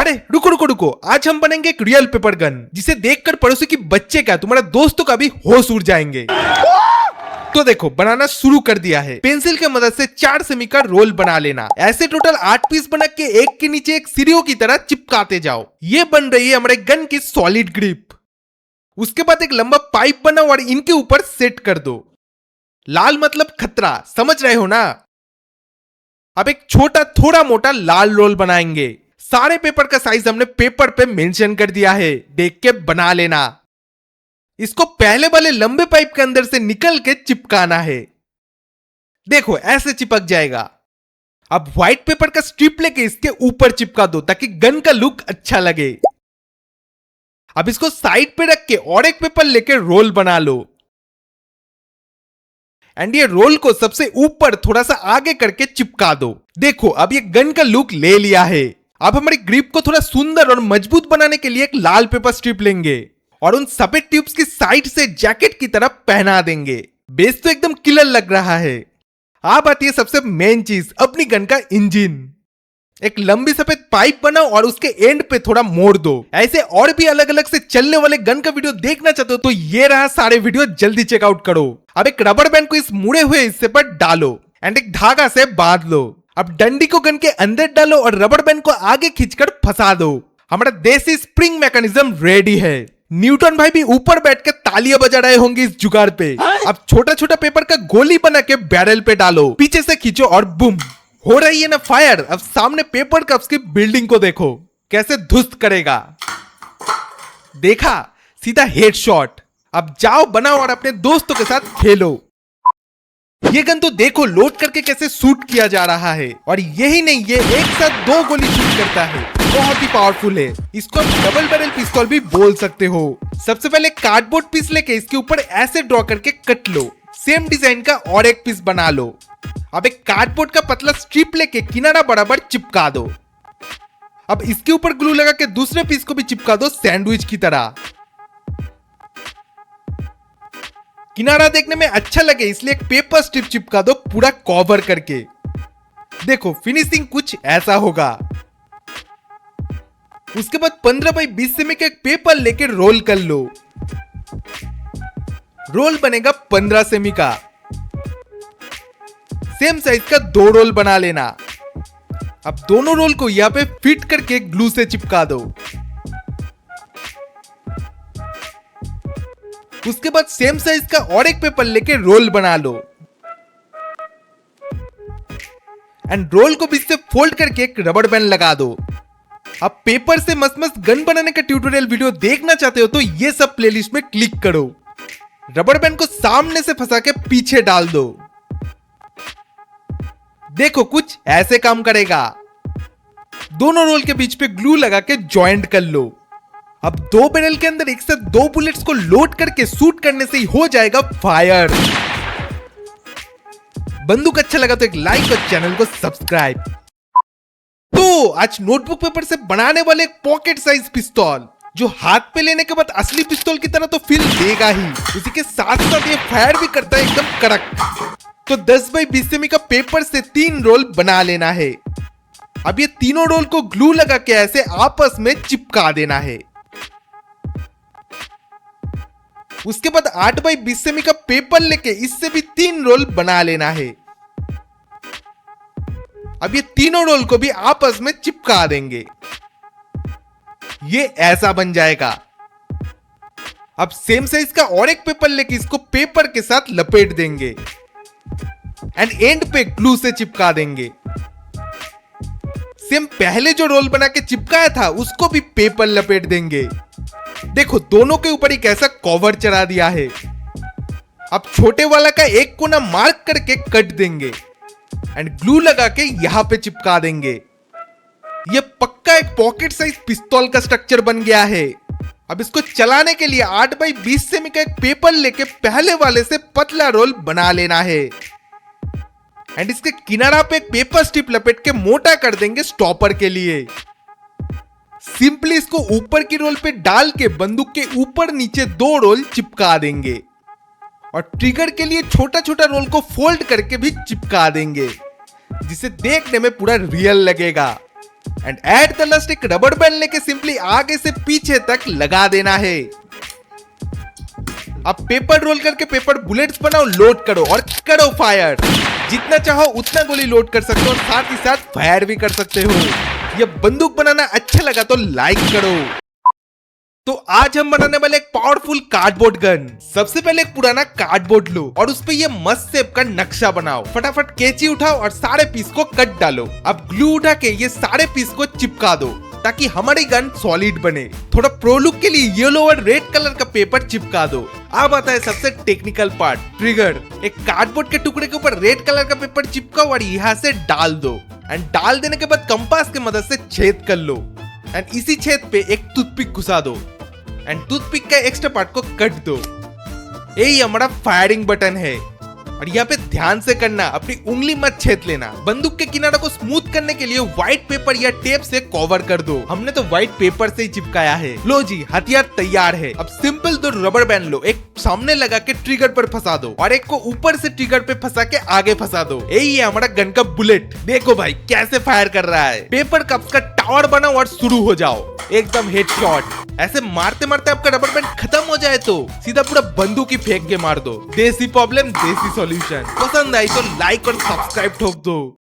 अरे रुको रुको रुको, आज हम बनेंगे एक रियल पेपर गन जिसे देखकर पड़ोसी की बच्चे का तुम्हारा दोस्तों का भी होश उड़ जाएंगे। तो देखो बनाना शुरू कर दिया है। पेंसिल की मदद से 4 सेमी का रोल बना लेना। ऐसे टोटल 8 पीस बना के एक के नीचे एक सीढ़ियों की तरह चिपकाते जाओ। ये बन रही है हमारे गन की सॉलिड ग्रिप। उसके बाद एक लंबा पाइप बनाओ और इनके ऊपर सेट कर दो। लाल मतलब खतरा, समझ रहे हो ना। अब एक छोटा थोड़ा मोटा लाल रोल बनाएंगे। सारे पेपर का साइज हमने पेपर पे मेंशन कर दिया है, देख के बना लेना। इसको पहले वाले लंबे पाइप के अंदर से निकल के चिपकाना है। देखो ऐसे चिपक जाएगा। अब व्हाइट पेपर का स्ट्रिप लेके इसके ऊपर चिपका दो ताकि गन का लुक अच्छा लगे। अब इसको साइड पे रख के और एक पेपर लेके रोल बना लो। एंड ये रोल को सबसे ऊपर थोड़ा सा आगे करके चिपका दो। देखो अब ये गन का लुक ले लिया है। अब हमारी ग्रिप को थोड़ा सुंदर और मजबूत बनाने के लिए एक लाल पेपर स्ट्रिप लेंगे और उन सफेद ट्यूब्स की साइड से जैकेट की तरह पहना देंगे। बेस तो एकदम किलर लग रहा है। अब आती है सबसे मेन चीज, अपनी गन का इंजन। एक लंबी सफेद पाइप बनाओ और उसके एंड पे थोड़ा मोड़ दो। ऐसे और भी अलग अलग से चलने वाले गन का वीडियो देखना चाहते हो तो ये रहा सारे वीडियो, जल्दी चेकआउट करो। अब एक रबर बैंड को इस मुड़े हुए हिस्से पर डालो एंड एक धागा से बांध लो। अब डंडी को गन के अंदर डालो और रबर बैंड को आगे खींचकर फंसा दो। हमारा देसी स्प्रिंग मैकेनिज्म रेडी है। न्यूटन भाई भी ऊपर बैठ के तालियां बजा रहे होंगे इस जुगाड़ पे। अब छोटा छोटा पेपर का गोली बना के बैरल पे डालो, पीछे से खींचो और बुम, हो रही है ना फायर। अब सामने पेपर कप्स की बिल्डिंग को देखो कैसे ध्वस्त करेगा। देखा, सीधा हेडशॉट। अब जाओ बनाओ और अपने दोस्तों के साथ खेलो। ये गन तो देखो लोड करके कैसे शूट किया जा रहा है। और यही नहीं, ये एक साथ 2 गोली शूट करता है। बहुत ही पावरफुल है। इसको डबल बैरल पिस्तौल भी बोल सकते हो। सबसे पहले कार्डबोर्ड पीस लेके इसके ऊपर ऐसे ड्रॉ करके कट लो। सेम डिजाइन का और एक पीस बना लो। अब एक कार्डबोर्ड का पतला स्ट्रिप लेके किनारा बराबर चिपका दो। अब इसके ऊपर ग्लू लगा के दूसरे पीस को भी चिपका दो सैंडविच की तरह। किनारा देखने में अच्छा लगे इसलिए एक पेपर स्ट्रिप चिपका दो पूरा कवर करके। देखो फिनिशिंग कुछ ऐसा होगा। उसके बाद 15 बाई 20 सेमी का एक पेपर लेके रोल कर लो। रोल बनेगा 15 सेमी का। सेम साइज का 2 रोल बना लेना। अब दोनों रोल को यहां पे फिट करके ग्लू से चिपका दो। उसके बाद सेम साइज का और एक पेपर लेके रोल बना लो एंड रोल को बीच से फोल्ड करके एक रबर बैंड लगा दो। अब पेपर से मस्त मस्त गन बनाने का ट्यूटोरियल वीडियो देखना चाहते हो तो ये सब प्लेलिस्ट में क्लिक करो। रबर बैंड को सामने से फंसा के पीछे डाल दो। देखो कुछ ऐसे काम करेगा। दोनों रोल के बीच पे ग्लू लगा के ज्वाइंट कर लो। अब 2 बैरल के अंदर एक साथ 2 बुलेट्स को लोड करके शूट करने से ही हो जाएगा फायर। बंदूक अच्छा लगा तो एक लाइक और चैनल को सब्सक्राइब। तो आज नोटबुक पेपर से बनाने वाले एक पॉकेट साइज पिस्तौल जो हाथ पे लेने के बाद असली पिस्तौल की तरह तो फील देगा ही, उसी के साथ साथ ये फायर भी करता है एकदम कड़क। तो 10 बाई 20 सेमी का पेपर से 3 रोल बना लेना है। अब ये तीनों रोल को ग्लू लगा के ऐसे आपस में चिपका देना है। उसके बाद 8 बाई 20 सेमी का पेपर लेके इससे भी 3 रोल बना लेना है। अब ये तीनों रोल को भी आपस में चिपका देंगे। ये ऐसा बन जाएगा। अब सेम साइज का और एक पेपर लेके इसको पेपर के साथ लपेट देंगे एंड एंड पे ग्लू से चिपका देंगे। सेम पहले जो रोल बना के चिपकाया था उसको भी पेपर लपेट देंगे। देखो दोनों के ऊपर एक ऐसा कवर चढ़ा दिया है। अब छोटे वाला का एक कोना मार्क करके कट देंगे एंड ग्लू लगा के यहां पे चिपका देंगे। ये पक्का एक पॉकेट साइज पिस्तौल का स्ट्रक्चर बन गया है। अब इसको चलाने के लिए 8 बाई 20 सेमी का एक पेपर लेके पहले वाले से पतला रोल बना लेना है एंड इसके किनारा पे एक पेपर स्ट्रिप लपेट के मोटा कर देंगे स्टॉपर के लिए। सिंपली इसको ऊपर की रोल पे डाल के बंदूक के ऊपर नीचे 2 रोल चिपका देंगे और ट्रिगर के लिए छोटा छोटा रोल को फोल्ड करके भी चिपका देंगे जिसे देखने में पूरा रियल लगेगा। एंड एट द लास्ट एक रबर बैंड लेके सिंपली आगे से पीछे तक लगा देना है। अब पेपर रोल करके पेपर बुलेट्स बनाओ, लोड करो और करो फायर। जितना चाहो उतना गोली लोड कर सकते हो, साथ ही साथ फायर भी कर सकते हो। ये बंदूक बनाना अच्छा लगा तो लाइक करो। तो आज हम बनाने वाले एक पावरफुल कार्डबोर्ड गन। सबसे पहले एक पुराना कार्डबोर्ड लो और उस पे ये मस्त शेप का नक्शा बनाओ। फटाफट कैंची उठाओ और सारे पीस को कट डालो। अब ग्लू उठा के ये सारे पीस को चिपका दो ताकि हमारी गन सॉलिड बने। थोड़ा प्रो लुक के लिए येलो और रेड कलर का पेपर चिपका दो। अब आता है सबसे टेक्निकल पार्ट, ट्रिगर। एक कार्डबोर्ड के टुकड़े के ऊपर रेड कलर का पेपर चिपकाओ और यहाँ से डाल दो। एंड डाल देने के बाद कंपास की मदद से छेद कर लो एंड इसी छेद पे एक टूथपिक घुसा दो एंड टूथपिक का एक्स्ट्रा पार्ट को कट दो। यही हमारा फायरिंग बटन है और यहाँ पे ध्यान से करना, अपनी उंगली मत छेद लेना। बंदूक के किनारों को स्मूथ करने के लिए व्हाइट पेपर या टेप से कवर कर दो। हमने तो व्हाइट पेपर से ही चिपकाया है। लो जी, हथियार तैयार है। अब सिंपल दो रबर बैंड लो, एक सामने लगा के ट्रिगर पर फंसा दो और एक को ऊपर से ट्रिगर पे फंसा के आगे फंसा दो। यही है हमारा गन का बुलेट। देखो भाई कैसे फायर कर रहा है। पेपर कप्स का टावर बनाओ और शुरू हो जाओ। एकदम हेडशॉट। ऐसे मारते मारते आपका रबर बैंड खत्म हो जाए तो सीधा पूरा बंदूक ही फेंक के मार दो। देसी प्रॉब्लम देसी सॉल्यूशन। पसंद आई तो लाइक और सब्सक्राइब ठोक दो।